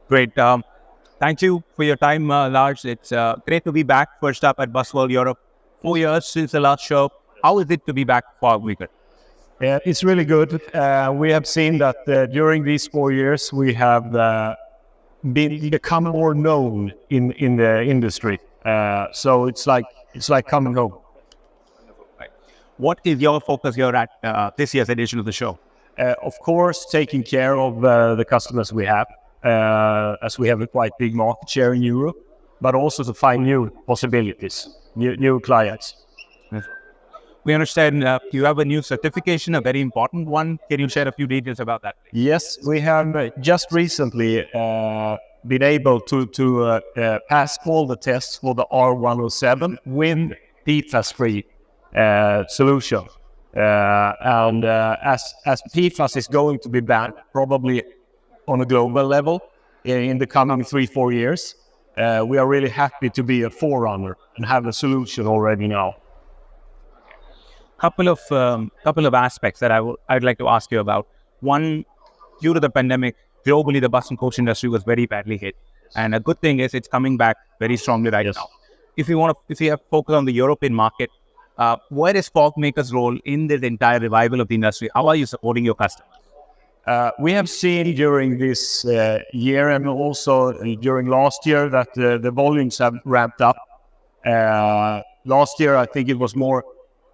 Great. Thank you for your time, Lars. It's great to be back. First up at Busworld Europe. 4 years since the last show. How is it to be back for Fogmaker? Yeah, it's really good. We have seen that during these 4 years, we have become more known in the industry. So it's like coming home. Right. What is your focus here at this year's edition of the show? Of course, taking care of the customers we have, as we have a quite big market share in Europe, but also to find new possibilities, new clients. Yes. We understand you have a new certification, a very important one. Can you share a few details about that? Yes, we have just recently been able to pass all the tests for the R107 with PFAS-free solution. And as PFAS is going to be banned probably on a global level in the coming 3-4 years, we are really happy to be a forerunner and have a solution already now. Couple of aspects that I'd like to ask you about. One, due to the pandemic, globally the bus and coach industry was very badly hit, and a good thing is it's coming back very strongly right now. If you have focus on the European market, what is Fogmaker's role in this entire revival of the industry? How are you supporting your customers? We have seen during this year and also during last year that the volumes have ramped up. Last year, I think it was more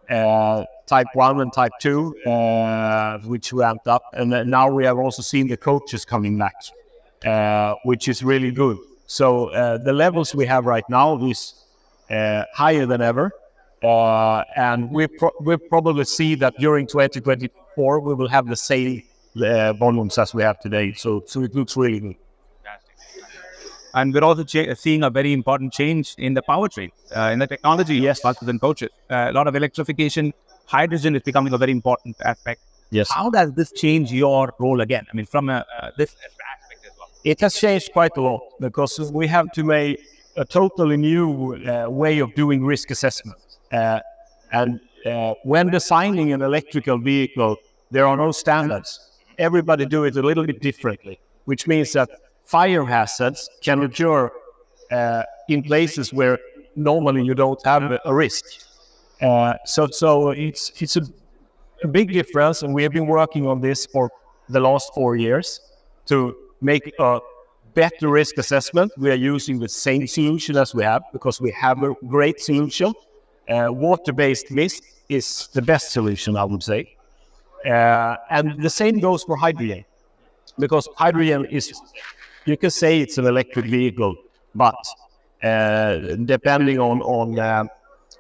type 1 and type 2, which ramped up. And now we have also seen the coaches coming back, which is really good. So the levels we have right now is higher than ever. And we'll probably see that during 2024, we will have the same volumes as we have today. So it looks really good. And we're also seeing a very important change in the powertrain, in the technology, yes, buses and coaches. A lot of electrification, hydrogen is becoming a very important aspect. Yes. How does this change your role again? I mean, from this aspect as well. It has changed quite a lot because we have to make a totally new way of doing risk assessment. And when designing an electrical vehicle, there are no standards. Everybody do it a little bit differently, which means that fire hazards can occur in places where normally you don't have a risk. So it's a big difference, and we have been working on this for the last 4 years to make a better risk assessment. We are using the same solution as we have because we have a great solution. Water-based mist is the best solution, I would say. And the same goes for hydrogen, because hydrogen is, you can say it's an electric vehicle, but depending on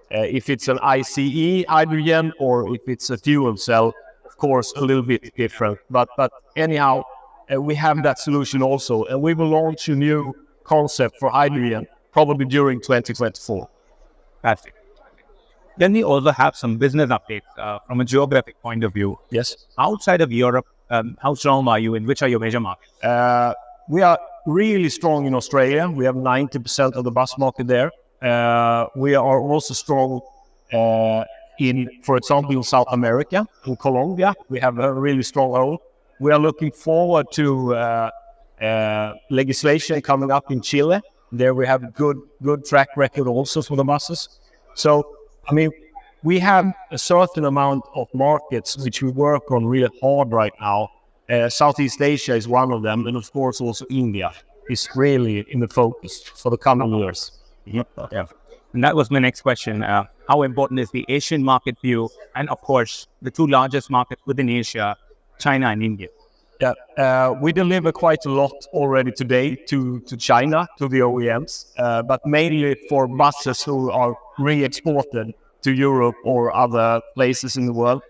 if it's an ICE hydrogen or if it's a fuel cell, of course, a little bit different. But anyhow, we have that solution also, and we will launch a new concept for hydrogen probably during 2024. Fantastic. Then we also have some business updates from a geographic point of view. Yes. Outside of Europe, how strong are you in? Which are your major markets? We are really strong in Australia. We have 90% of the bus market there. We are also strong in, for example, in South America, in Colombia. We have a really strong hold. We are looking forward to legislation coming up in Chile. There we have a good track record also for the buses. So, I mean, we have a certain amount of markets which we work on really hard right now. Southeast Asia is one of them, and of course also India is really in the focus for the coming years. Yeah. And that was my next question. How important is the Asian market for you? And of course, the two largest markets within Asia, China and India. Yeah, we deliver quite a lot already today to China, to the OEMs, but mainly for buses who are re-exported to Europe or other places in the world.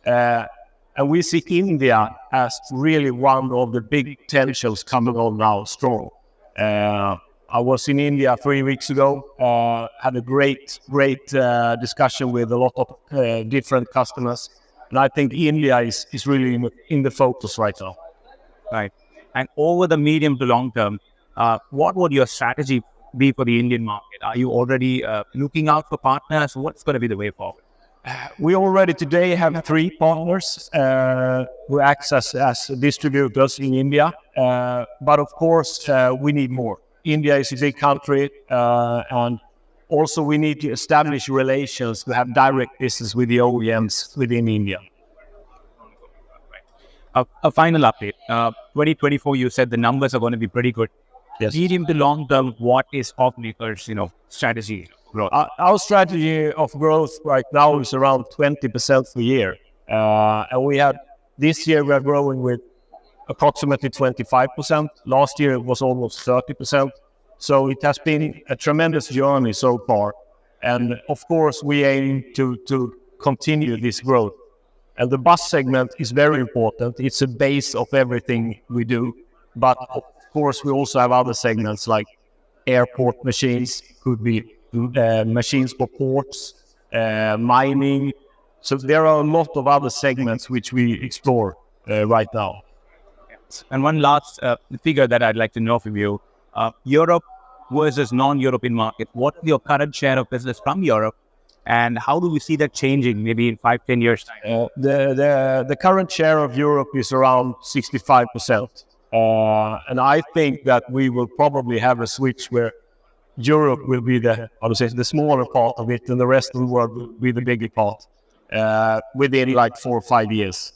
And we see India as really one of the big potentials coming on now strong. I was in India 3 weeks ago, had a great discussion with a lot of different customers. And I think India is really in the focus right now. Right. And over the medium to long term, what would your strategy be for the Indian market? Are you already looking out for partners? What's going to be the way forward? We already today have 3 partners who act as distributors in India. But of course, we need more. India is a big country, and also we need to establish relations to have direct business with the OEMs within India. A final update. 2024, you said the numbers are going to be pretty good. Yes. Medium to long term, what is Fogmaker's strategy growth? Our strategy of growth right now is around 20% per year. And this year we are growing with approximately 25%. Last year it was almost 30%. So it has been a tremendous journey so far. And of course we aim to continue this growth. And the bus segment is very important. It's a base of everything we do. But of course we also have other segments like airport machines, could be machines for ports, mining. So there are a lot of other segments which we explore right now. And one last figure that I'd like to know from you, Europe versus non-European market. What is your current share of business from Europe? And how do we see that changing maybe in 5-10 years' time? The current share of Europe is around 65%. And I think that we will probably have a switch where Europe will be the smaller part of it, and the rest of the world will be the bigger part within like 4 or 5 years.